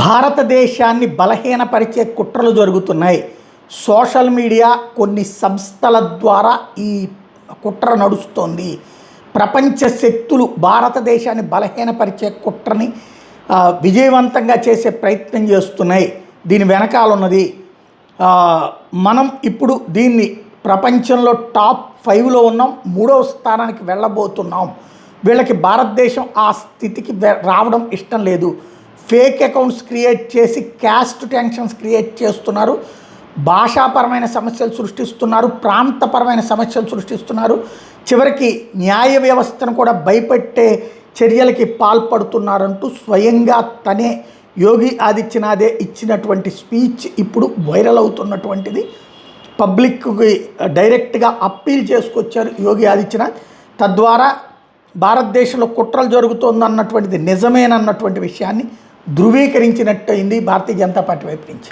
భారతదేశాన్ని బలహీనపరిచే కుట్రలు జరుగుతున్నాయి. సోషల్ మీడియా కొన్ని సంస్థల ద్వారా ఈ కుట్ర నడుస్తోంది. ప్రపంచ శక్తులు భారతదేశాన్ని బలహీనపరిచే కుట్రని విజయవంతంగా చేసే ప్రయత్నం చేస్తున్నాయి. దీని వెనకాల ఉన్నది మనం ఇప్పుడు దీన్ని ప్రపంచంలో టాప్ 5లో ఉన్నాం, 3వ స్థానానికి వెళ్ళబోతున్నాం. వీళ్ళకి భారతదేశం ఆ స్థితికి రావడం ఇష్టం లేదు. ఫేక్ అకౌంట్స్ క్రియేట్ చేసి క్యాస్ట్ టెన్షన్స్ క్రియేట్ చేస్తున్నారు, భాషాపరమైన సమస్యలు సృష్టిస్తున్నారు, ప్రాంతపరమైన సమస్యలు సృష్టిస్తున్నారు, చివరికి న్యాయ వ్యవస్థను కూడా భయపెట్టే చర్యలకి పాల్పడుతున్నారంటూ స్వయంగా తనే యోగి ఆదిత్యనాథే ఇచ్చినటువంటి స్పీచ్ ఇప్పుడు వైరల్ అవుతున్నటువంటిది. పబ్లిక్కి డైరెక్ట్గా అప్పీల్ చేసుకొచ్చారు యోగి ఆదిత్యనాథ్. తద్వారా భారతదేశంలో కుట్రలు జరుగుతోందన్నటువంటిది నిజమేనన్నటువంటి విషయాన్ని ధృవీకరించినట్టయింది భారతీయ జనతా పార్టీ వైపు నుంచి.